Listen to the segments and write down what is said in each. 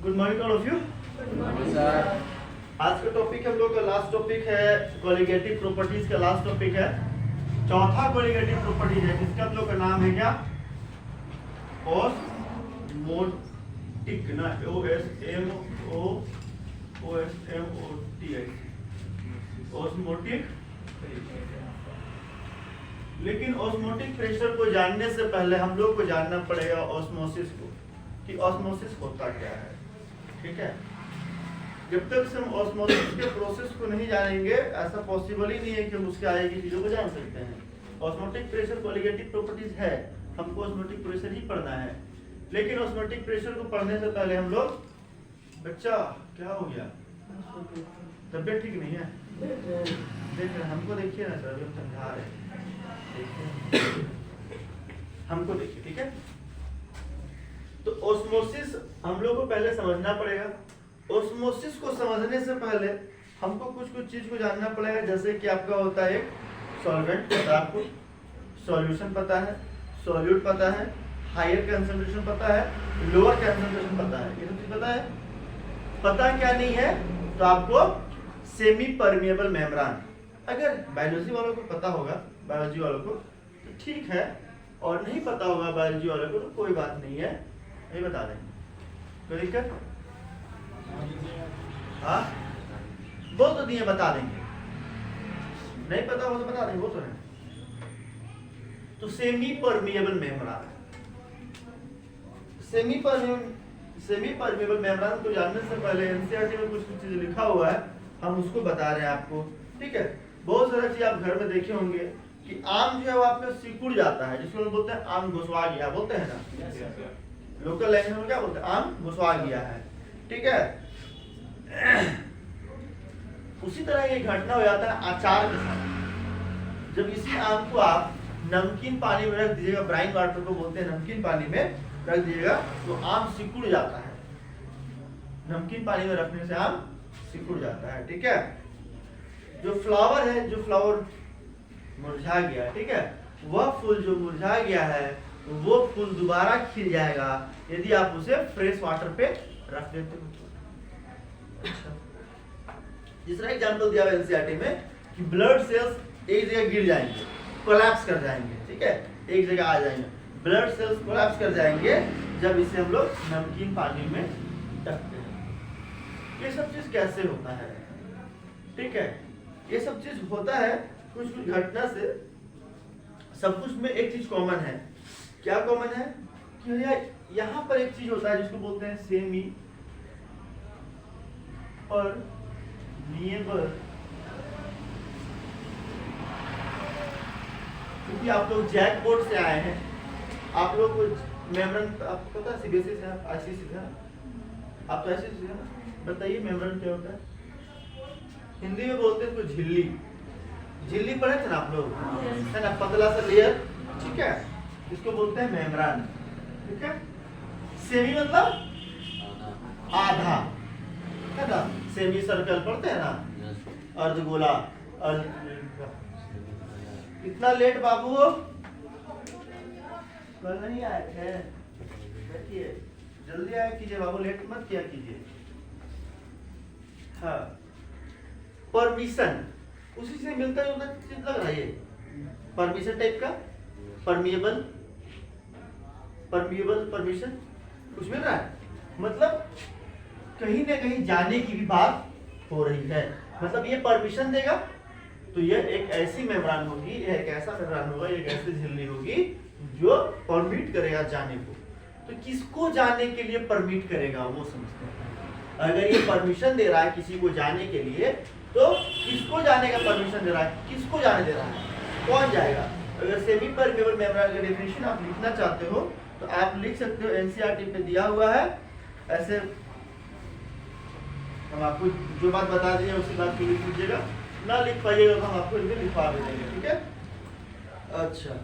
Good morning all of you. Sir आज का topic हम लोग का लास्ट टॉपिक है कोलिगेटिव प्रॉपर्टीज का लास्ट टॉपिक है। चौथा कोलिगेटिव प्रॉपर्टी है जिसका हम लोग का नाम है क्या? ऑस्मोटिक ना, ऑस्मोटिक। लेकिन ऑस्मोटिक प्रेशर को जानने से पहले हम लोग को जानना पड़ेगा ऑस्मोसिस को, कि ऑस्मोसिस होता क्या है। ठीक है, जब तक हम ऑस्मोसिस के प्रोसेस को नहीं जानेंगे ऐसा पॉसिबल ही नहीं है कि हम उसके आगे की चीजों को जान सकते हैं। ऑस्मोटिक प्रेशर कोलिगेटिव प्रॉपर्टीज है, हमको ऑस्मोटिक प्रेशर ही पढ़ना है। लेकिन ऑस्मोटिक प्रेशर को पढ़ने से पहले हम लोग, बच्चा क्या हो गया, तबियत ठीक नहीं है? देख रहे हमको देखिए ना सर, हम समझा रहे हैं, हमको देखिए। ठीक है, तो ऑस्मोसिस हम लोग को पहले समझना पड़ेगा। ऑस्मोसिस को समझने से पहले हमको कुछ चीज को जानना पड़ेगा, जैसे कि आपका होता है एक सॉल्वेंट पता है आपको, सॉल्यूशन पता है, सॉल्यूट पता है, हायर कंसंट्रेशन पता है, लोअर कंसंट्रेशन पता है, ये सब चीज पता है। पता क्या नहीं है तो आपको सेमी परमिएबल मेम्ब्रेन, अगर बायोलॉजी वालों को पता होगा, बायोलॉजी वालों को तो ठीक है, और नहीं पता होगा बायोलॉजी वालों को तो कोई बात नहीं है, नहीं बता देंगे, कोई दिक्कत? हाँ बोल तो दिए, बता देंगे, नहीं पता हो तो बता देंगे, वो तो है। तो semi permeable membrane, semi permeable membrane को जानने से पहले एनसीईआरटी में कुछ चीज लिखा हुआ है, हम उसको बता रहे हैं आपको। ठीक है, बहुत सारा चीज आप घर में देखे होंगे कि आम जो है वो आपका सिकुड़ जाता है, जिसको हम बोलते हैं आम घुसवा गया, बोलते हैं ना लोकल लैंग्वेज में, क्या बोलते हैं, आम घुसवा गया है। ठीक है, उसी तरह ये घटना हो जाता है अचार के साथ। जब इसी आम को आप नमकीन पानी में रख दीजिएगा, ब्राइन वाटर को बोलते हैं, नमकीन पानी में रख दीजिएगा तो आम सिकुड़ जाता है। नमकीन पानी में रखने से आम सिकुड़ जाता है। ठीक है, जो फ्लावर है, जो फ्लावर मुरझा गया, ठीक है, वह फूल जो मुरझा गया है वो फूल दोबारा खिल जाएगा यदि आप उसे फ्रेश वाटर पे रख देते हो। तीसरा एग्जांपल दिया हुआ एनसीईआरटी में कि ब्लड सेल्स एक जगह गिर जाएंगे, कोलैप्स कर जाएंगे। ठीक है, एक जगह आ जाएंगे, ब्लड सेल्स कोलैप्स कर जाएंगे जब इसे हम लोग नमकीन पानी में रखते हैं। ये सब चीज कैसे होता है? ठीक है, ये सब चीज होता है कुछ घटना से। सब कुछ में एक चीज कॉमन है। क्या कॉमन है? कि यहाँ पर एक चीज होता है जिसको बोलते हैं सेमी परमिएबल। क्योंकि आप लोग जैक बोर्ड से आए हैं, आप लोग को मेम्ब्रेन आपको पता है, सीबीएसई से है, आईसीएसई से है, आप तो आईसीएसई से है। बताइए मेम्ब्रेन क्या होता है? हिंदी में बोलते हैं इसको झिल्ली। झिल्ली पढ़े थे ना आप लोग, है ना, पतला सा लेयर। ठीक है, इसको बोलते हैं मेम्ब्रेन। ठीक है, सेमी मतलब आधा, है ना, सेमी सर्कल पढ़ते हैं ना, अर्धगोला। इतना लेट बाबू कल नहीं आए थे, बैठिए, जल्दी आया कीजिए बाबू, लेट मत किया कीजिए। हाँ, परमिशन उसी से मिलता जुलता चीज लग रहा है ये, परमिशन टाइप का, परमिएबल, परमिशन कुछ मिल रहा है, मतलब कहीं ना कहीं जाने की भी बात हो रही है। मतलब ये परमिशन देगा तो ये एक ऐसी मेम्ब्रेन होगी, ये एक ऐसा मेम्ब्रेन होगा, एक ऐसी झिल्ली होगी जो परमिट करेगा जाने को। तो किसको जाने के लिए परमिट करेगा वो समझते हैं। अगर ये परमिशन दे रहा है किसी को जाने के लिए तो किसको जाने का परमिशन दे रहा है, किसको जाने दे रहा है, कौन जाएगा? अगर सेमी परमिएबल मेम्ब्रेन का डेफिनेशन आप लिखना चाहते हो तो आप लिख सकते हो, एनसीईआरटी पे दिया हुआ है। ऐसे हम आपको जो बात बता दिए उसी बात को लिख लीजिएगा, ना लिख पाइएगा तो हम आपको इनमें लिखवा भी देंगे। ठीक है, अच्छा,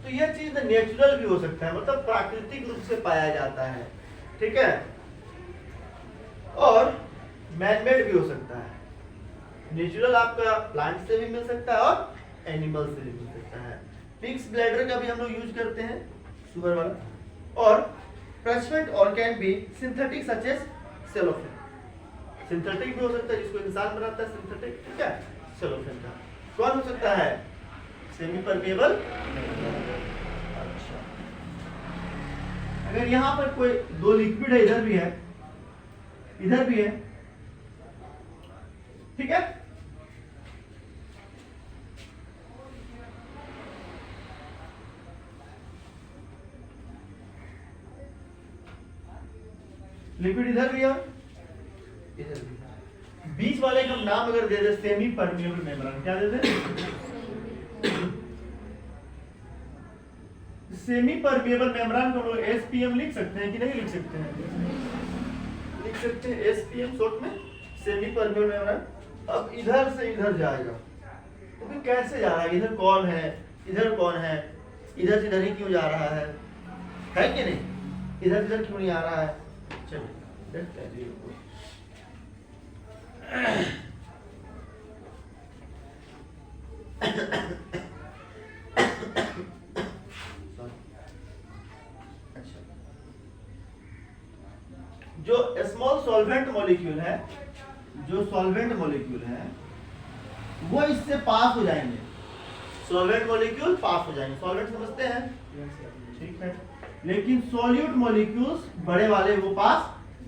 तो यह चीज नेचुरल भी हो सकता है, मतलब प्राकृतिक रूप से पाया जाता है। ठीक है, और मैनमेड भी हो सकता है। नेचुरल आपका प्लांट से भी मिल सकता है और एनिमल से भी मिल सकता है। पिग्स ब्लैडर का भी हम लोग यूज करते हैं, शुगर वाला, और parchment or can be synthetic such as cellophane. Synthetic भी हो सकता है, जिसको इंसान बनाता है सिंथेटिक, ठीक है, सेलोफेन का। कौन हो सकता है? Semi permeable. अच्छा, अगर यहाँ पर कोई दो लिक्विड है, इधर भी है, इधर भी है, ठीक है, लिक्विड इधर भी है, इधर भी है, बीच वाले का नाम अगर दे दे सेमी परमेबल मेम्ब्रेन, क्या दे दे? सेमी परमेबल मेम्ब्रेन को हम लोग एसपीएम लिख सकते हैं कि नहीं लिख सकते हैं? लिख सकते हैं, एसपीएम शॉर्ट में, सेमी परमेबल मेम्ब्रेन। अब इधर से इधर जाएगा तो फिर कैसे जा रहा है? इधर कौन है, इधर कौन है, इधर से इधर ही क्यों जा रहा है कि नहीं? इधर इधर क्यों नहीं आ रहा है? चलिए देखते हैं जी। जो स्मॉल सॉल्वेंट मॉलिक्यूल है, जो सॉल्वेंट मॉलिक्यूल है वो इससे पास हो जाएंगे, सॉल्वेंट मॉलिक्यूल पास हो जाएंगे। सॉल्वेंट समझते हैं, ठीक है, लेकिन सॉल्यूट मॉलिक्यूल्स बड़े वाले वो पास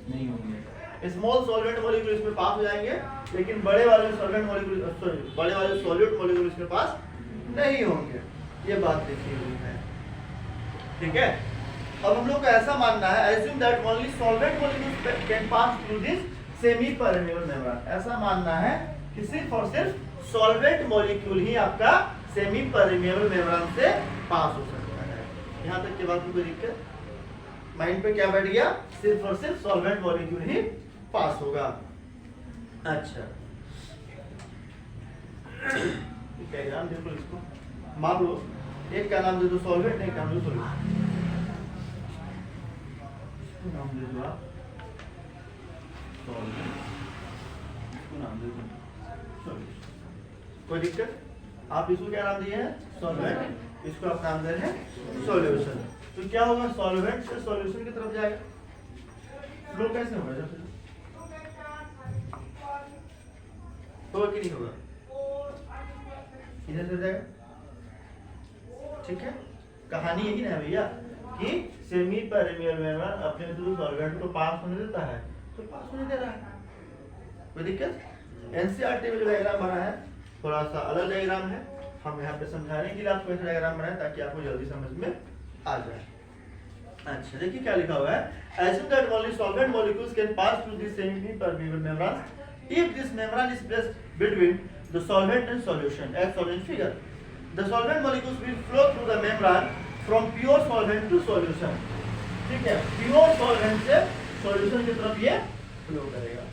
नहीं होंगे। स्मॉल सॉल्वेंट मॉलिक्यूल इसमें पास हो जाएंगे, लेकिन बड़े वाले सॉल्वेंट मॉलिक्यूल, सॉरी, बड़े वाले सॉल्यूट मॉलिक्यूल इसमें पास नहीं होंगे। ये बात देखी हुई है, ठीक है। अब हम लोग को ऐसा मानना है, assume that only solvent molecules can pass through this semi permeable membrane। ऐसा मानना है कि सिर्फ और सिर्फ सॉल्वेंट मॉलिक्यूल ही आपका सेमी परमेबल मेम्ब्रेन से पास हो सकता है। यहाँ तक के बाद में कोई दिक्कत माइंड पे क्या बैठ गया? सिर्फ और सिर्फ सॉल्वेंट मॉलिक्यूल ही पास होगा। अच्छा, डायग्राम देखो, इसको मान लो एक का नाम दे दो सॉल्वेंट, एक का नाम दे दो सॉल्यूट, नाम दे दो आप सॉल्वेंट, इसको नाम दे दो सॉल्यूशन। कोई दिक्कत? आप इसको क्या नाम दिए हैं? सॉल्वेंट, इसको आप नाम दे रहे हैं सॉल्यूशन। तो क्या होगा? सॉल्वेंट से सॉल्यूशन की तरफ जाएगा। फ्लो कैसे होगा? जब होगा कि नहीं होगा? इधर से जाएगा, ठीक है। कहानी यही ना भैया कि सेमी परमेबल मेम्ब्रेन अपने थ्रू सॉल्वेंट को पास होने देता है, तो पास होने दे रहा है, कोई दिक्कत? एनसीईआरटी में जो डायग्राम बना है थोड़ा सा अलग डायग्राम है, हम यहाँ पे समझाने के लिए आपको ऐसा डायग्राम बनाए ताकि आपको जल्दी समझ में आ जाए। अच्छा, देखिए क्या लिखा हुआ है, assume that only solvent molecules can pass through this semi permeable membrane if this membrane is placed between the solvent and solution as shown in figure. The solvent molecules will flow through the membrane from pure solvent to solution। ठीक है, pure solvent से solution की तरफ ये flow करेगा।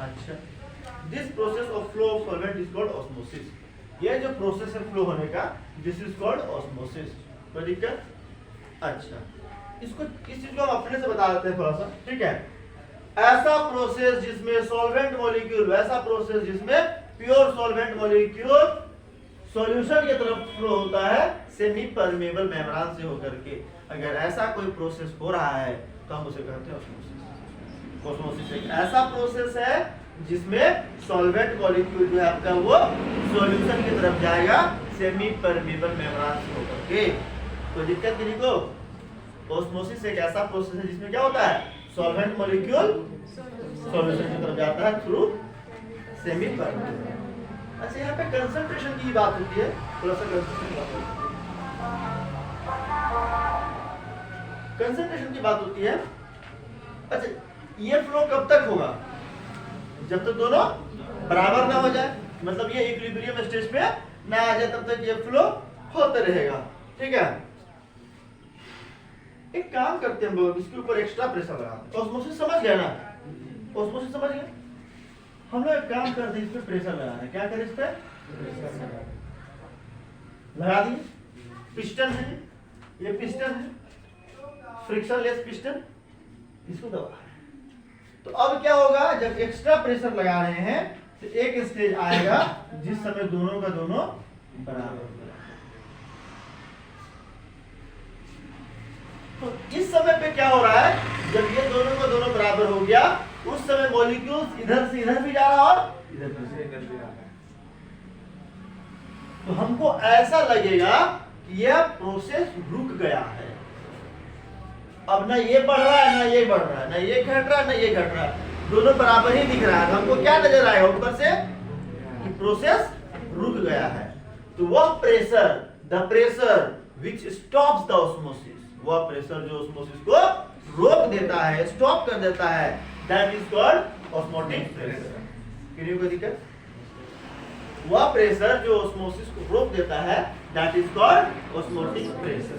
अच्छा, this process of flow of solvent is called osmosis. ये जो प्रोसेस है फ्लो होने का, दिस इज कॉल्ड ऑस्मोसिस। कोई दिक्कत? अच्छा, इसको इस चीज को हम अपने से बता देते हैं थोड़ा सा, ठीक है। ऐसा प्रोसेस जिसमें सॉल्वेंट मॉलिक्यूल, वैसा प्रोसेस जिसमें प्योर सॉल्वेंट मॉलिक्यूल सॉल्यूशन की तरफ फ्लो होता है सेमी परमेबल मेम्ब्रेन से होकर के। अगर ऐसा कोई प्रोसेस हो रहा है तो हम उसे कहते हैं ऑस्मोसिस। ऑस्मोसिस एक ऐसा प्रोसेस है जिसमें सॉल्वेंट मॉलिक्यूल जो है आपका वो सॉल्यूशन की तरफ जाएगा सेमी परमेबल मेम्ब्रेन से होकर के। कोई दिक्कत किसी को? ऑस्मोसिस एक ऐसा प्रोसेस है जिसमें क्या होता है, सॉल्वेंट मॉलिक्यूल सॉल्यूशन की तरफ जाता है थ्रू सेमी परमेबल। अच्छा, यहाँ पे कंसंट्रेशन की बात होती है, थोड़ा सा कंसंट्रेशन की बात होती है, कंसंट्रेशन की बात होती है। अच्छा, ये फ्लो कब तक होगा? जब तक दोनों बराबर ना हो जाए, मतलब ये इक्विलिब्रियम स्टेज पे ना आ जाए, तब तक ये फ्लो होता रहेगा, ठीक है। एक काम करते हैं हम लोग, इसके ऊपर एक्स्ट्रा प्रेशर लगाते हैं। ऑस्मोसिस समझ गया ना? ऑस्मोसिस समझ गए? हम लोग एक काम करते हैं, इस पे प्रेशर लगाना है। क्या करें? इस पे लगा दिए, पिस्टन है, ये पिस्टन है, फ्रिक्शनलेस पिस्टन, इसको दबा। तो अब क्या होगा, जब एक्स्ट्रा प्रेशर लगा रहे हैं तो एक स्टेज आएगा जिस समय दोनों का दोनों बराबर होगा। तो इस समय पे क्या हो रहा है, जब ये दोनों का दोनों बराबर हो गया, उस समय मॉलिक्यूल्स इधर से इधर भी जा रहा और इधर से इधर भी आ रहा है। तो हमको ऐसा लगेगा कि यह प्रोसेस रुक गया है। अब ना ये बढ़ रहा है ना ये बढ़ रहा है, ना ये घट रहा है ना ये घट रहा है, दोनों बराबर ही दिख रहा है। हमको क्या नजर आएगा ऊपर से कि प्रोसेस रुक गया है। तो वह pressure, the pressure which stops the osmosis, वह प्रेशर जो ऑस्मोसिस को रोक देता है, स्टॉप कर देता है, that is called osmotic pressure. किसी को दिक्कत? वह प्रेशर जो ऑस्मोसिस को रोक देता है that is called osmotic pressure.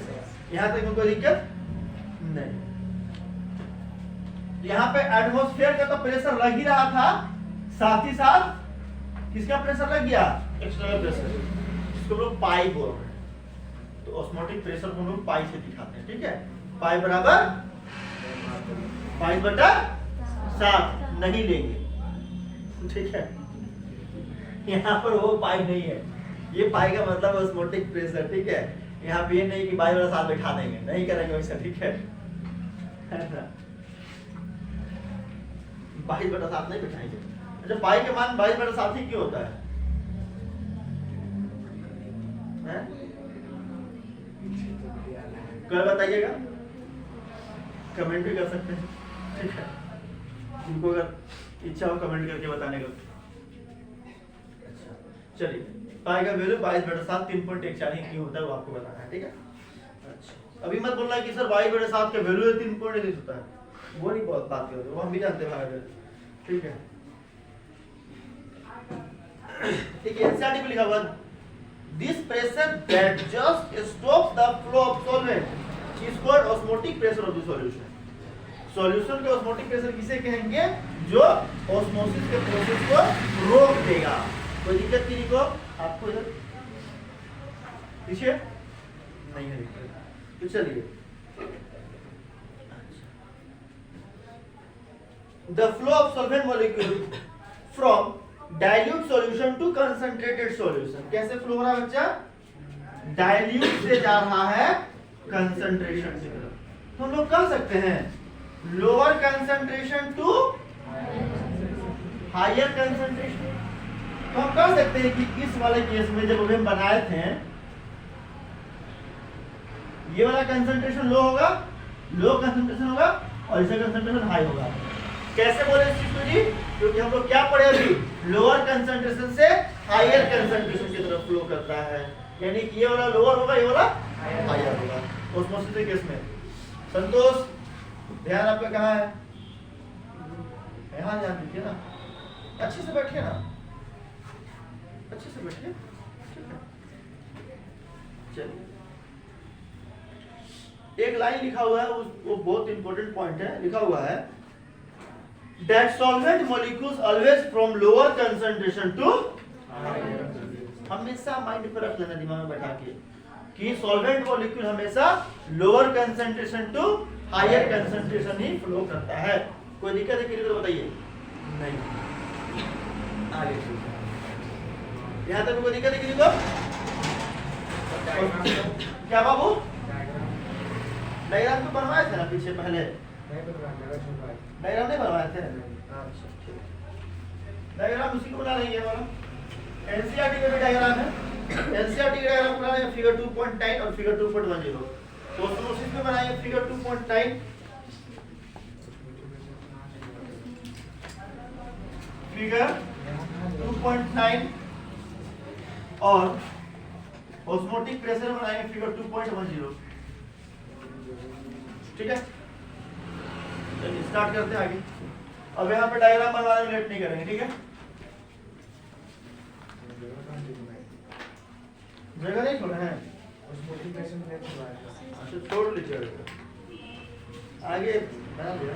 यहां तक कोई दिक्कत नहीं। यहाँ पे एटमॉस्फेयर का तो प्रेशर लग ही रहा था, साथ ही साथ किसका प्रेशर लग गया? एक्सटर्नल प्रेशर, जिसको लोग पाई बोल रहे हैं। तो ऑस्मोटिक प्रेशर को हम लोग पाई से दिखाते हैं, ठीक है? पाई बराबर 5/7 नहीं लेंगे, ठीक है? यहाँ पर वो पाई नहीं है, ये पाई का मतलब ऑस्मोटिक प्रेशर, ठीक है? यहाँ पे ये नहीं कि 5/7 बैठा देंगे, नहीं करेंगे वैसा, ठीक है? 22/7 नहीं बैठाएंगे। अच्छा, पाई के मान 22/7 ही क्यों होता है? कल बताइएगा, कमेंट भी कर सकते हैं, ठीक है? उनको अगर इच्छा हो कमेंट करके बताने का। अच्छा, चलिए, पाई का वैल्यू 22/7 3.14 क्यों होता है वो आपको बताना है, ठीक है? अच्छा, अभी मत बोलना कि सर 22/7 का वैल्यू 3.1 होता है, वो नहीं बहुत बात करते, वो हम भी जानते हैं, ठीक है? ठीक है, एनसीईआरटी में लिखा हुआ this pressure that just stops the flow of solvent is called osmotic pressure of the solution. Solution का ऑस्मोटिक प्रेशर किसे कहेंगे? जो ऑस्मोसिस के प्रोसेस को रोक देगा। कोई दिक्कत किसी को? आपको इधर पीछे नहीं है दिक्कत, तो चलिए। The flow of solvent molecule from dilute solution to concentrated solution कैसे फ्लो हो रहा है बच्चा? डाइल्यूट से जा रहा है कंसंट्रेशन की तरफ। तो हम लोग कह सकते हैं lower concentration to higher concentration. तो हम कह सकते हैं कि इस वाले केस में जब हम बनाए थे, ये वाला कंसंट्रेशन लो होगा, लो कंसंट्रेशन होगा, और इसका कंसंट्रेशन हाई होगा। कैसे बोले इस चीज को जी? क्योंकि हम लोग क्या पढ़े अभी? लोअर कंसंट्रेशन से हायर कंसंट्रेशन की तरफ फ्लो करता है, यानी कि ये वाला लोअर होगा, ये वाला हायर होगा ऑस्मोसिस के केस में। संतोष, ध्यान आपका कहाँ है? यहाँ ध्यान दीजिए ना, अच्छे से बैठिए ना, अच्छे से बैठिए, ठीक है? चलिए, एक लाइन लिखा हुआ है, वो बहुत इंपॉर्टेंट पॉइंट है, लिखा हुआ है that solvent molecules always from lower concentration to हमेशा माइंड पर रख लेना, दिमाग में बैठा के, कि सॉल्वेंट मॉलिक्यूल हमेशा lower concentration to higher concentration ही फ्लो करता है। कोई दिक्कत है किसी को? बताइए। नहीं, आगे यहाँ तक कोई दिक्कत है किसी को? क्या बाबू? डायग्राम तो बनवाए थे ना पीछे पहले? डायग्राम नहीं बनवाए थे? अच्छा, ठीक। डायग्राम उसी को बना रही है वाला। एनसीईआरटी में भी डायग्राम है, एनसीईआरटी का डायग्राम बना है फिगर 2.9 और फिगर 2.10। तो ऑस्मोसिस में बनाएंगे फिगर 2.9, फिगर 2.9, और ऑस्मोटिक प्रेशर बनाएंगे फिगर 2.10, ठीक है? चलिए स्टार्ट करते हैं आगे। अब यहाँ पे डायग्राम बनवाने में लेट नहीं करेंगे, ठीक है? जगह नहीं छोड़ा है, अच्छा छोड़ लीजिए, आगे बना दिया।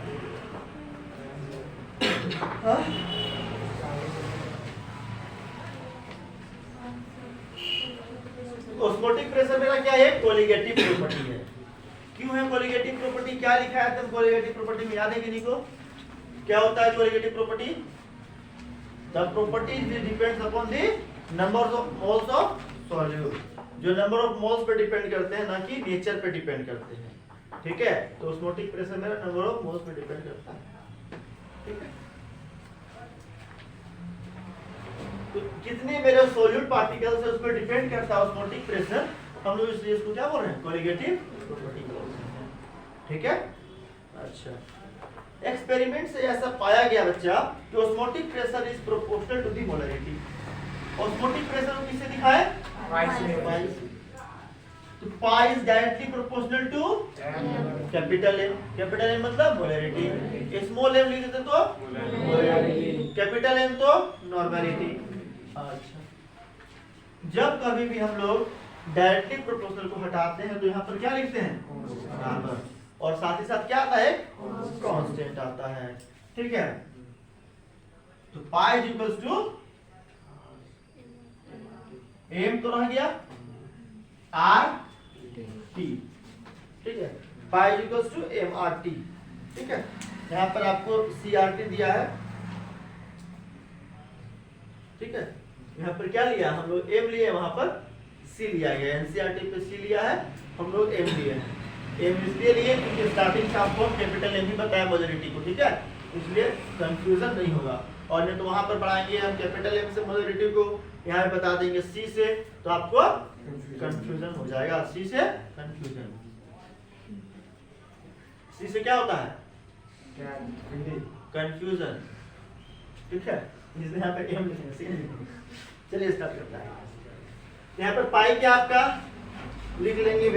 ऑस्मोटिक प्रेशर मेरा क्या है? कोलिगेटिव प्रॉपर्टी है। क्यों है कोलिगेटिव प्रॉपर्टी? क्या लिखा है तुम कोलिगेटिव प्रॉपर्टी में? याद है किसी को? क्या होता है colligative property? The property depends upon the number of moles of solute, जो नंबर ऑफ मोल्स पे डिपेंड करते हैं, ना कि नेचर पे डिपेंड करते हैं, ठीक है? तो ऑस्मोटिक प्रेशर मेरा नंबर ऑफ मोल्स पे डिपेंड करता है, ठीक है? तो कितने मेरे सोल्यूट पार्टिकल्स है उस पर डिपेंड करता है ऑस्मोटिक प्रेशर। हम लोग इसलिए इसको क्या बोल रहे हैं, कोलिगेटिव प्रॉपर्टी बोल रहे हैं। ठीक है। अच्छा, एक्सपेरिमेंट से ऐसा पाया गया बच्चा कि osmotic pressure is proportional to the molarity. Osmotic pressure को किससे दिखा है, पाई से। तो pi is directly proportional to capital M. Capital M मतलब मोलरिटी, स्मॉल एम लिख देते तो मोलरिटी, कैपिटल एम तो नॉर्मेलिटी। अच्छा, जब कभी भी हम लोग डायरेक्टली प्रोपोर्शनल को हटाते हैं तो यहाँ पर क्या लिखते हैं, बराबर, और साथ ही साथ क्या आता है, कांस्टेंट आता है। ठीक है। तो pi is equals to M तो रह गया आर टी। ठीक है, pi is equals to M R T. ठीक है, यहाँ पर आपको सी आर टी दिया है। ठीक है, यहाँ पर क्या लिया हम लोग, एम लिए, वहां पर सी लिया गया, एनसीईआरटी पे सी लिया है, हम लोग एम लिए हैं। एम इसलिए लिए क्योंकि स्टार्टिंग से आपको कैपिटल एम ही बताया मोलरिटी को। ठीक है, इसलिए कंफ्यूजन नहीं होगा। और नहीं तो वहां पर पढ़ाएंगे हम कैपिटल एम से मोलरिटी को, यहाँ पे बता देंगे सी से, तो आपको कंफ्यूजन हो जाएगा। सी से कंफ्यूजन, सी से क्या होता है, कंफ्यूजन। ठीक है, इसलिए यहाँ पे एम लिखेंगे, सी लिखेंगे। चलिए स्टार्ट करते हैं। यहाँ पर पाई क्या आपका लिख लेंगे,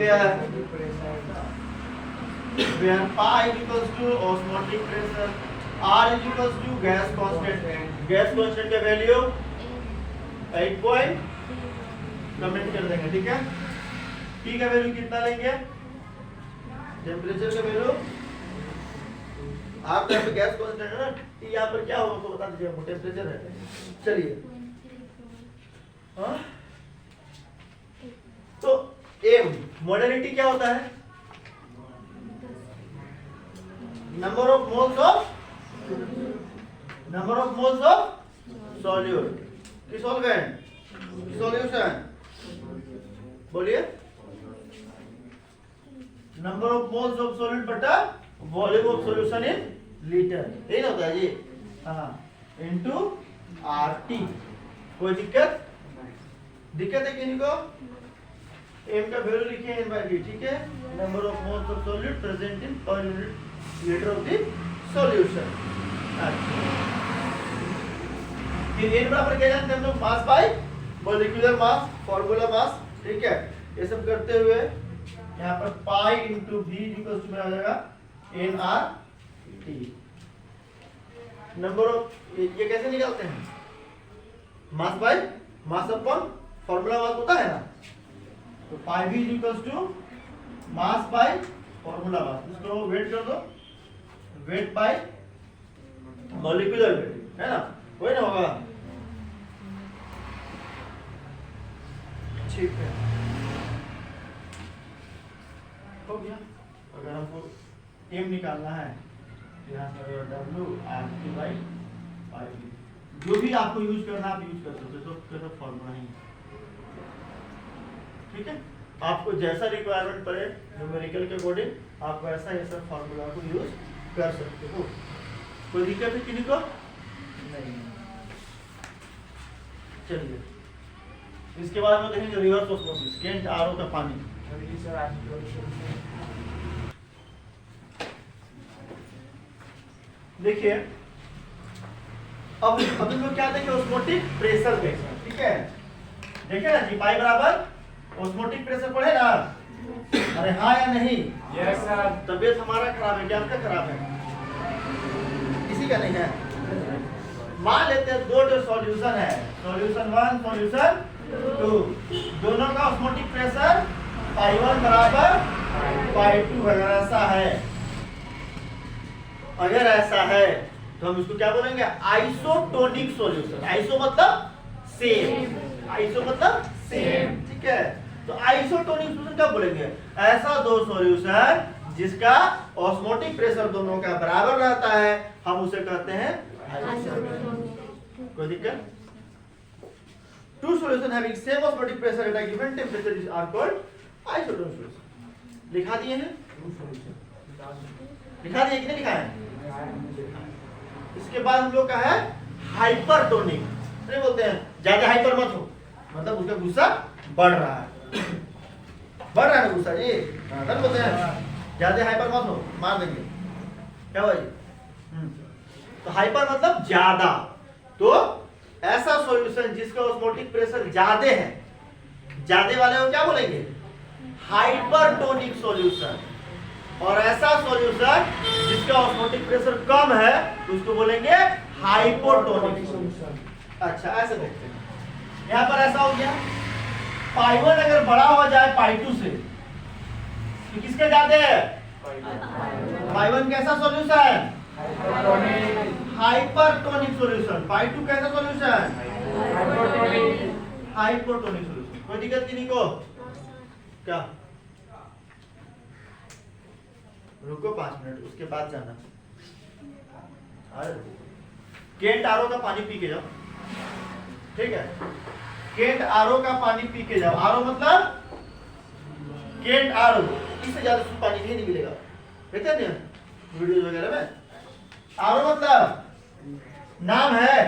where pi equals to osmotic pressure, R is equals to gas constant। Gas constant का वैल्यू 8 पॉइंट कमेंट कर देंगे। ठीक है, T का वैल्यू कितना लेंगे, टेम्परेचर का वैल्यू, आप यहाँ पे गैस कांस्टेंट है ना, T यहाँ पर क्या होगा तो बता दीजिए, टेम्परेचर है। चलिए, हाँ, तो एम मोलरिटी क्या होता है, number of moles of solute की सॉल्वेंट सॉल्यूशन। बोलिए, number of moles of solute बटा volume of solution in litre, यही ना होता है जी। हाँ, इनटू आरटी। कोई दिक्कत है किसी को, एम का वैल्यू लिखे n by d। ठीक है, number of moles of solute present in per unit litre of the solution. फिर n बराबर क्या जानते हैं हम लोग, mass by molecular mass, formula mass. ठीक है, ये सब करते हुए यहाँ पर pi into v equals to आ जाएगा nRT। नंबर ऑफ, ये कैसे निकालते हैं, mass by mass upon formula mass होता है ना, तो pi v equals to mass by formula mass. इसको वेट कर दो, वेट बाय मॉलिक्यूलर वेट, है ना, वही ना होगा। ठीक है, हो गया। अगर हमको m निकालना है, यहाँ पर W/RT/पाई, जो भी आपको यूज करना आप यूज कर सकते हो, तो फॉर्मूला ही। ठीक है, आपको जैसा रिक्वायरमेंट पड़े न्यूमेरिकल के अकॉर्डिंग आप वैसा ये सब फार्मूला को यूज कर सकते हो। कोई दिक्कत है किसी को नहीं। चलिए, इसके बाद में देखेंगे रिवर्स ऑस्मोसिस, केंट आरओ का पानी। देखिए, अब हम लोग क्या देखें, ऑस्मोटिक प्रेशर देखें। ठीक है, देखिए ना जी, पाई बराबर ऑस्मोटिक प्रेशर पढ़े ना, अरे हाँ या नहीं, यस सर। तबीयत हमारा खराब है, क्या आपका खराब है, किसी का नहीं है। मान लेते हैं दो सॉल्यूशन है, सॉल्यूशन 1 सॉल्यूशन 2, दोनों का ऑस्मोटिक प्रेशर पाई 1 बराबर पाई 2। अगर ऐसा है तो हम इसको क्या बोलेंगे, आइसोटोनिक सॉल्यूशन। आइसो मतलब सेम, आइसो मतलब सेम। ठीक है, तो आइसोटोनिक सॉल्यूशन क्या बोलेंगे, ऐसा दो सॉल्यूशन जिसका ऑस्मोटिक प्रेशर दोनों का बराबर रहता है, हम उसे कहते हैं आइसोटोनिक। कोई दिक्कत, two solution having same osmotic pressure at a given temperature are called isotonic solution। लिखा दिए हैं, लिखा दिए कि नहीं लिखा है। इसके बाद हम लोग का है हाइपरटोनिक, नहीं बोलते हैं ज्यादा हाइपर मत हो, मतलब उसका गुस्सा बढ़ रहा है, बढ़ रहा है ना गुस्सा जी, तब बोलते हैं ज्यादा हाइपर मत हो, मार देंगे, क्या हुआ जी? तो हाइपर मतलब ज्यादा, तो ऐसा सॉल्यूशन जिसका ऑस्मोटिक प्रेशर ज्यादा है, ज्यादा वाले को क्या बोलेंगे? Hypertonic solution. और ऐसा सॉल्यूशन जिसका ऑस्मोटिक प्रेशर कम है तो उसको बोलेंगे हाइपोटोनिक सॉल्यूशन। अच्छा ऐसे देखते हैं, यहाँ पर ऐसा हो गया, पाई 1 अगर बड़ा हो जाए पाई 2 से तो किसके ज्यादा है? पाई 1 कैसा सॉल्यूशन? Hypertonic solution. पाई 2 कैसा सॉल्यूशन? Hypotonic solution. कोई दिक्कत किसी को? क्या रुको 5 मिनट, उसके बाद जाना। केंट आरओ का पानी पी के जाओ, ठीक है? केंट आरओ का पानी पी के जाओ। आरओ मतलब केंट आरओ, इससे ज्यादा पानी नहीं मिलेगा, देखते हैं वीडियो वगैरह में। आरओ मतलब नाम है,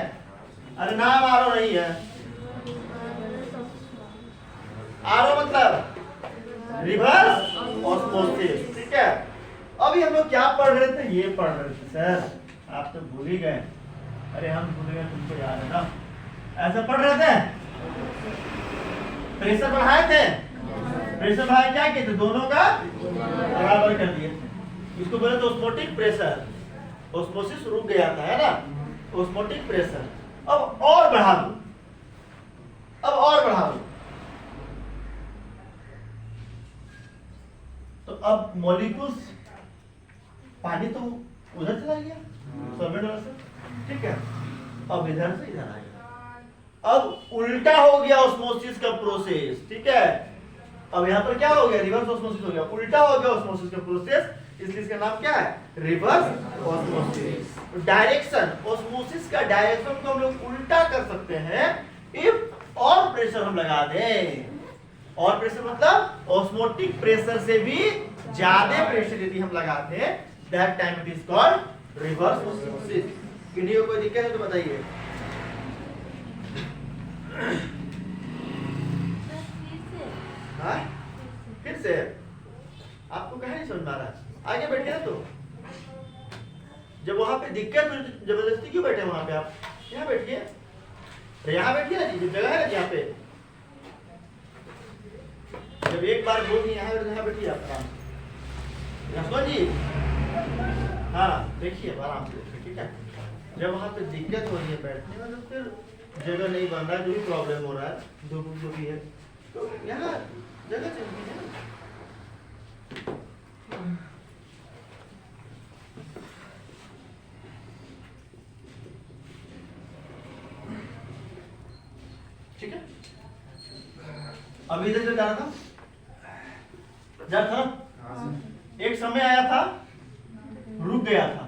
अरे नाम आरओ नहीं है, आरओ मतलब रिवर्स ऑस्मोसिस, ठीक है? अभी हम लोग क्या पढ़ रहे थे? ये पढ़ रहे थे सर, आप तो भूल ही गए। अरे हम भूल गए, तुमको याद है ना? ऐसा पढ़ रहे थे, प्रेशर बढ़ाए थे, प्रेशर बढ़ाए क्या किए थे? दोनों का बराबर कर दिए थे। इसको बोले तो ऑस्मोटिक प्रेशर, ऑस्मोसिस रुक गया था, है ना? Osmotic pressure. अब और बढ़ा दो, अब और बढ़ा दो, तो अब मॉलिक्यूल्स, पानी तो उधर चला गया सॉल्वेंट से, ठीक है? अब इधर से इधर आएगा, अब उल्टा हो गया ऑस्मोसिस का प्रोसेस, ठीक है? अब यहाँ पर क्या हो गया? रिवर्स ऑस्मोसिस हो गया, उल्टा हो गया ऑस्मोसिस का प्रोसेस, इसलिए इसका नाम क्या है? Reverse osmosis. डायरेक्शन, ऑस्मोसिस का डायरेक्शन को हम लोग उल्टा कर सकते हैं इफ और प्रेशर हम लगा दें। और प्रेशर मतलब ऑस्मोटिक प्रेशर से भी ज्यादा प्रेशर यदि हम लगाते हैं, that time it is called reverse osmosis. किन्हीं को कोई दिक्कत है तो बताइए। हाँ फिर से आपको कहीं नहीं समझ में आ रहा? आगे बैठिए ना, तो जब वहां पे दिक्कत हुई तो जबरदस्ती क्यों बैठे वहां पे? आप यहाँ बैठिए, यहाँ बैठिए ना जी, जगह है ना यहाँ पे। जब एक बार बोल दिए यहाँ बैठिए आप आराम से जी, हाँ देखिए आराम से देखिए, ठीक है? जब वहाँ पे दिक्कत हो रही है बैठने में, तो फिर जगह नहीं बन रहा है, जो भी प्रॉब्लम हो रहा है, जो भी है, तो यहाँ जगह चाहिए है। ठीक है? अब इधर जो जा रहा था, एक समय आया था रुक गया था,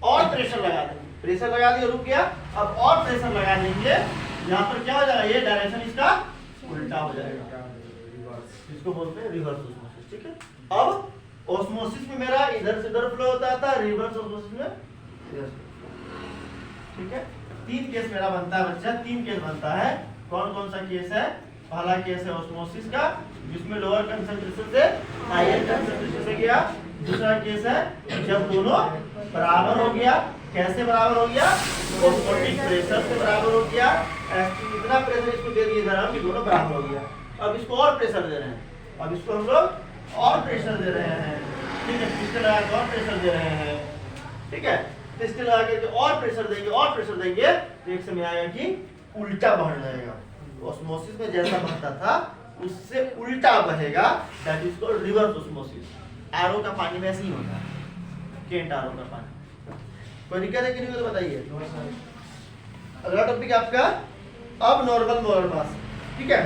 और प्रेशर लगा देंगे, प्रेशर लगा दिया रुक गया, अब और प्रेशर लगा देंगे, यहाँ पर क्या हो जाएगा? ये डायरेक्शन इसका उल्टा हो जाएगा, इसको बोलते हैं रिवर्स ऑस्मोसिस, ठीक है? अब ऑस्मोसिस में मेरा इधर से इधर फ्लो होता था, रिवर्स ऑस्मोसिस में इधर, ठीक है? 3 केस मेरा बनता है बच्चा, 3 केस बनता है। कौन कौन सा केस है? पहला केस है ऑस्मोसिस का, जिसमें लोअर कंसंट्रेशन से हायर कंसंट्रेशन से गया। दूसरा केस है जब दोनों बराबर हो गया। कैसे बराबर हो गया? ऑस्मोटिक प्रेशर से बराबर हो गया। इतना प्रेशर इसको दे दिए इधर कि दोनों बराबर हो गया। अब इसको और प्रेशर दे रहे हैं, अब इसको हम लोग और प्रेशर दे रहे हैं, ठीक है? पिस्टन लगा के और प्रेशर दे रहे हैं, ठीक है? पिस्टन लगा के और प्रेशर देंगे, और प्रेशर देंगे, तो एक समय आएगा कि उल्टा बढ़ जाएगा। ऑस्मोसिस में जैसा बहता था उससे उल्टा बहेगा, that is called reverse osmosis. RO का पानी में ऐसे ही होता है, केंट आरओ का पानी। कोई दिक्कत है कि नहीं तो बताइए। अगला टॉपिक आपका अब नॉर्मल मोलर मास, ठीक है?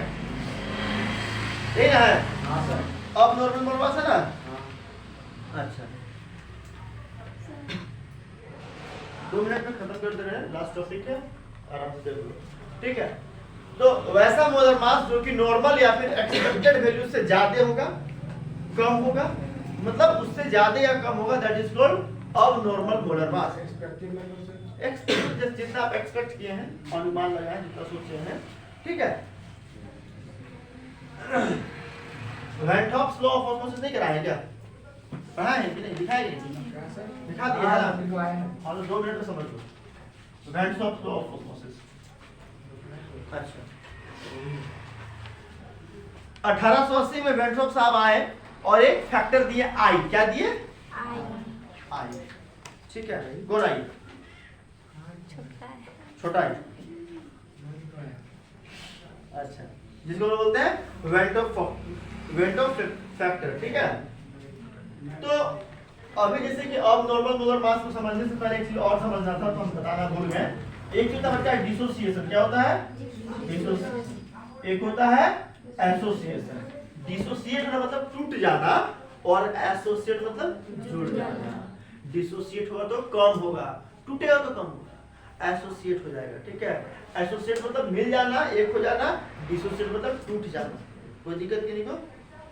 ठीक है? हाँ सर, अब नॉर्मल मोलर मास है ना? हाँ। अच्छा 2 मिनट में खत्म कर दे रहे हैं, लास्ट टॉपिक है, आराम से देख लो, ठीक है? तो वैसा मोलर मास जो कि नॉर्मल या फिर एक्सपेक्टेड वैल्यू से ज्यादा होगा, कम होगा, मतलब उससे ज्यादा या कम होगा, दैट इज कॉल्ड अब नॉर्मल मोलर मास। जितना आप एक्सपेक्ट किए हैं, अनुमान लगाए, जितना सोचे हैं, ठीक है। वैन थॉप्स लॉ ऑफ ऑस्मोसिस नहीं कराया क्या? पढ़ा है कि नहीं? दिखाया दिखा दिया है। और 2 मिनट में समझ लो वैन थॉप्स लॉ ऑफ ऑस्मोसिस। अच्छा, 1880 में वैन थॉप साहब आए और एक फैक्टर दिए आई। क्या दिए? आई। ठीक है, गोल आई, छोटा आई। अच्छा, जिसको लोग बोलते हैं वेंट ऑफ फैक्टर, ठीक है। तो अभी जैसे कि अब नॉर्मल मोलर मास को समझने से पहले एक चीज और समझना था, तो हम बताना भूल गए। एक होता है डिसोसिएशन। क्या होता है? एक होता है एसोसिएशन। डिसोसिएट मतलब टूट जाना और एसोसिएट मतलब जुड़ जाना। डिसोसिएट होगा तो कम होगा, टूटेगा तो कम होगा, एसोसिएट हो जाएगा, ठीक है। एसोसिएट मतलब मिल जाना, एक हो जाना। डिसोसिएट मतलब टूट जाना। कोई दिक्कत किसी को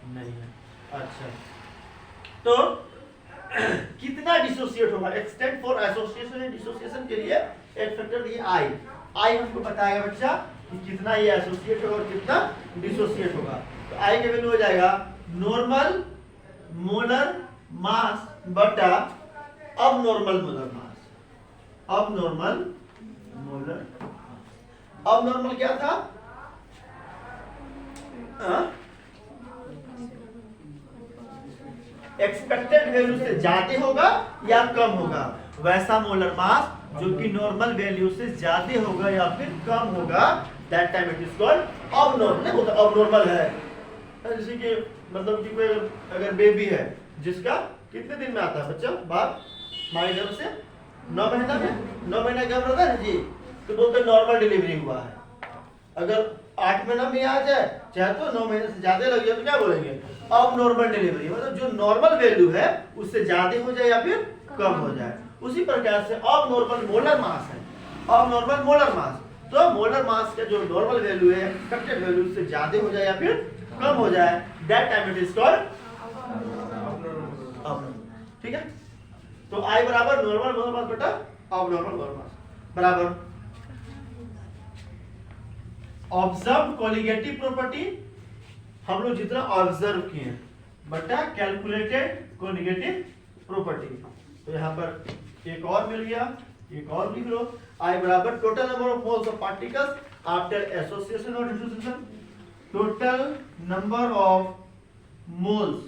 नहीं है। अच्छा, तो कितना डिसोसिएट होगा? Extent for association and dissociation के लिए एक फैक्टर दिए आई। आई हमको बताएगा बच्चा कि कितना ये एसोसिएट होगा और कितना डिसोसिएट होगा। तो आई के वैल्यू हो जाएगा नॉर्मल मोलर मास बटा अब नॉर्मल मोलर मास। अब नॉर्मल मोलर, अब नॉर्मल क्या था? एक्सपेक्टेड वैल्यू से ज्यादा होगा या कम होगा, वैसा मोलर मास जो कि नॉर्मल वैल्यू से ज्यादा होगा या फिर कम होगा, that time it is called अब नॉर्मल। वो तो अब नॉर्मल है, जैसे कि मतलब कि कोई अगर बेबी है जिसका कितने दिन में आता है बच्चा बाप माई गर्भ से? 9 महीना में। 9 महीना गर्भ रहता है जी, तो बोलते नॉर्मल डिलीवरी हुआ है। अगर 8 महीना में आ जाए, चाहे तो 9 महीने से ज्यादा लग जाए, तो क्या बोलेंगे? अब नॉर्मल डिलीवरी। मतलब जो नॉर्मल वैल्यू है उससे ज्यादा हो जाए या फिर कम हो जाए। उसी प्रकार से अब नॉर्मल मोलर मास है। अब नॉर्मल मोलर मास, तो मोलर मास का जो नॉर्मल वैल्यू है एक्सपेक्टेड वैल्यू से ज्यादा हो जाए या फिर कम हो जाए, that time it is called अब। ठीक है, तो आई बराबर नॉर्मल मोलर मास बटा अब नॉर्मल मोलर मास बराबर ऑब्जर्व कोलिगेटिव प्रॉपर्टी। हम लोग जितना ऑब्जर्व किए बटा कैलकुलेटेड कोलिगेटिव प्रॉपर्टी। तो यहाँ पर एक और मिल गया, एक और लिख लो। आई बराबर total number of moles of particles after association और dissociation. Total number of moles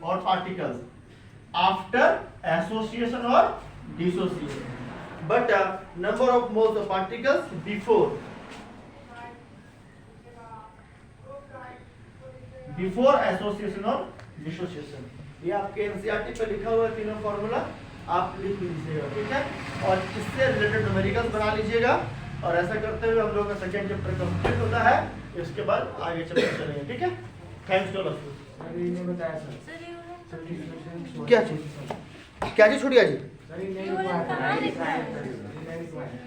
और पार्टिकल्स आफ्टर एसोसिएशन और डिसोसिएशन बटा number of moles of particles before association और डिसोसिएशन। ये आपके एनसीईआरटी पे लिखा हुआ है, तीनों फॉर्मूला आप लिख लीजिएगा, ठीक है। और इससे रिलेटेड न्यूमेरिकल्स बना लीजिएगा। और ऐसा करते हुए हम लोग का सेकंड चैप्टर कंप्लीट होता है, इसके बाद आगे चैप्टर चलेंगे, ठीक है। Thanks to all of you. क्या चीज छूट गया जी?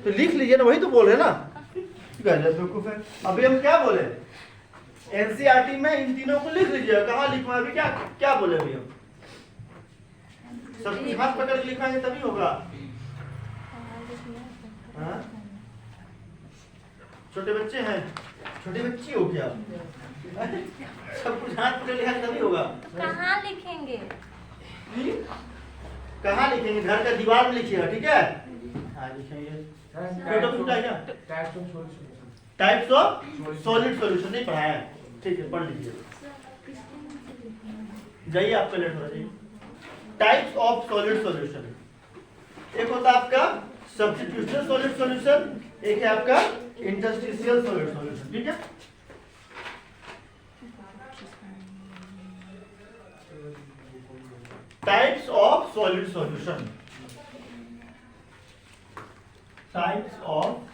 तो लिख लीजिए ना, वही तो बोल रहे ना। बेवकूफ है। अभी हम क्या बोले? एनसीईआरटी में इन तीनों को लिख लीजिए। कहाँ लिखवा? अभी क्या क्या बोले अभी हम? सब कुछ हाथ पकड़ के लिखवाएंगे तभी होगा। हाँ? छोटे बच्चे हैं, छोटी बच्ची हो क्या? सब कुछ हाथ पकड़ लिखा तभी होगा। तो कहाँ लिखेंगे? कहाँ लिखेंगे? घर का दीवार में लिखिएगा, ठीक है। हाँ लिखेंगे। टाइप्स ऑफ सॉलिड सॉल्यूशन नहीं पढ़ाया है, ठीक है, पढ़ लीजिए। जाइए, आपका लेट हो जाइए। टाइप्स ऑफ सॉलिड सॉल्यूशन, एक होता है आपका सब्स्टिट्यूशनल सॉलिड सॉल्यूशन, एक है आपका इंटरस्टिशियल सॉलिड सॉल्यूशन, ठीक है। Types of solid solution, types of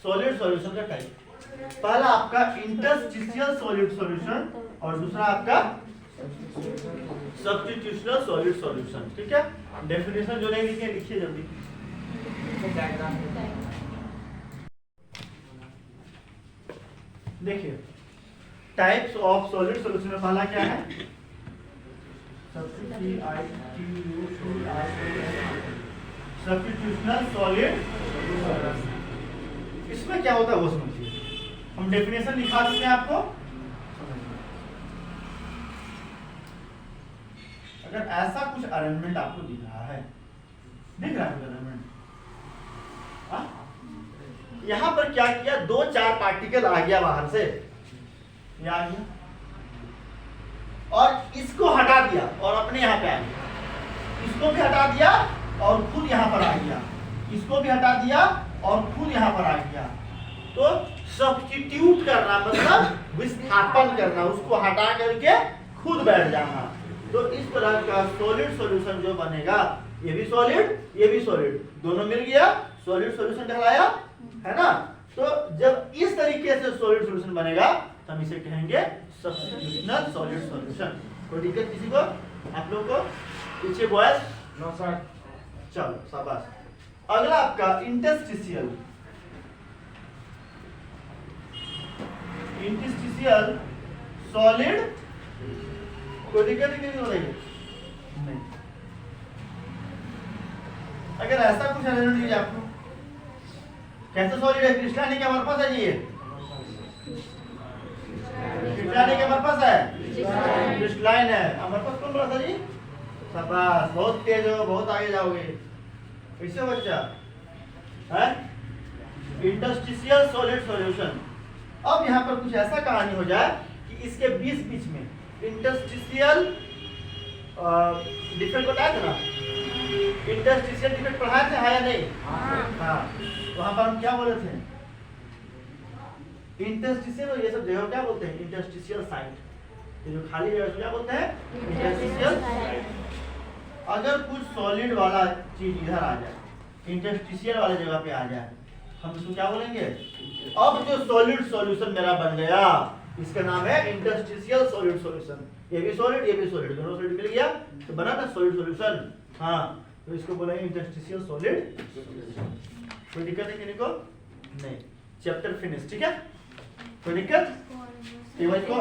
solid solution का टाइप। पहला आपका इंटरस्टिशियल सॉलिड सॉल्यूशन और दूसरा आपका सब्स्टिट्यूशनल सॉलिड सॉल्यूशन, ठीक है। डेफिनेशन जो नहीं लिखे लिखिए जल्दी। देखिए टाइप्स ऑफ सॉलिड सॉल्यूशन में पहला क्या है? सब्स्टिट्यूशनल सॉलिड। इसमें क्या होता है वो समझिए, हम डेफिनेशन लिखा देते हैं आपको। अगर ऐसा कुछ अरेंजमेंट आपको दिख रहा है, दिख रहा है अरेंजमेंट, यहां पर क्या किया, 2-4 पार्टिकल आ गया बाहर से, ये आ गया और इसको हटा दिया और अपने यहां पे आ गया, इसको भी हटा दिया और खुद यहां पर आ गया, इसको भी हटा दिया और खुद यहां पर आ गया। तो सब्स्टिट्यूट करना मतलब विस्थापन करना, उसको हटा करके खुद बैठ जाना। तो इस तरह का सॉलिड सॉल्यूशन जो बनेगा, ये भी सॉलिड ये भी सॉलिड, दोनों मिल गया सॉलिड सॉल्यूशन कहलाया, है ना। तो जब इस तरीके से सॉलिड सॉल्यूशन बनेगा तो हम इसे कहेंगे सब्स्टिट्यूशनल सॉलिड सॉल्यूशन। कोई दिक्कत किसी को, आप लोग को? पीछे बॉयज? No sir. चलो शाबाश। अगला आपका इंटरस्टिशियल। इंटरस्टिशियल सॉलिड, कोई दिक्कत नहीं। अगर ऐसा कुछ अरेंजमेंट दीजिए आपको, कैसे सॉलिड है, क्रिस्टलाइन के हमारे पास है जी, ये क्रिस्टलाइन के हमारे पास है, क्रिस्टलाइन है हमारे पास। कौन बोला था जी? शाबाश, बहुत तेज हो, बहुत आगे जाओगे। कैसे बच्चा है? Interstitial solid solution. अब यहाँ पर कुछ ऐसा कहानी हो जाए कि इसके बीच में इंटरस्टिशियल डिफेक्ट बताया था ना, इंटरस्टिशियल डिफेक्ट पढ़ाए थे, या नहीं? हाँ, वहां पर हम क्या बोले थे? इंटरस्टिशियल, ये सब जगह क्या बोलते हैं? Interstitial site. ये जो खाली जगह क्या बोलते हैं? Interstitial site. अगर कुछ सॉलिड वाला चीज इधर आ जाए, इंटरस्टिशियल वाले जगह पे आ जाए, हम इसको क्या बोलेंगे? अब जो सॉलिड सॉल्यूशन मेरा बन गया, इसका नाम है इंटरस्टिशियल सॉलिड सॉल्यूशन। ये भी सॉलिड ये भी सॉलिड, दोनों सॉलिड मिल गया तो बना ना सॉलिड सॉल्यूशन। हाँ, तो इसको बोलेंगे इंटरस्टिशियल सॉलिड। कोई दिक्कत है किसी को? नहीं। चैप्टर फिनिश, ठीक है? कोई दिक्कत? को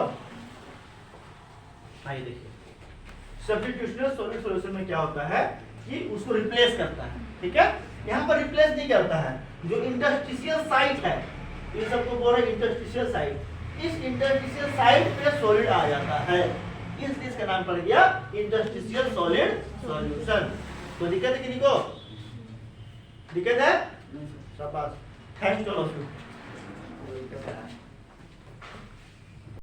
आइए देखिए, सब्स्टिट्यूशनल सॉलिड सॉल्यूशन में क्या होता है कि उसको रिप्लेस करता है, ठीक है? यहाँ पर रिप्लेस नहीं करता है, जो इंटरस्टिशियल साइट है, ये सबको बोल रहे इंटरस्टिशियल साइट, इस इंटरस्टिशियल साइट पे सॉलिड आ जाता है, इसलिए इसका नाम पड़ गया इंटरस्टिशियल सॉलिड सॉल्यूशन। तो दिक्कत है किसी को? दिक्कत है? शाबाश, thanks to all of you.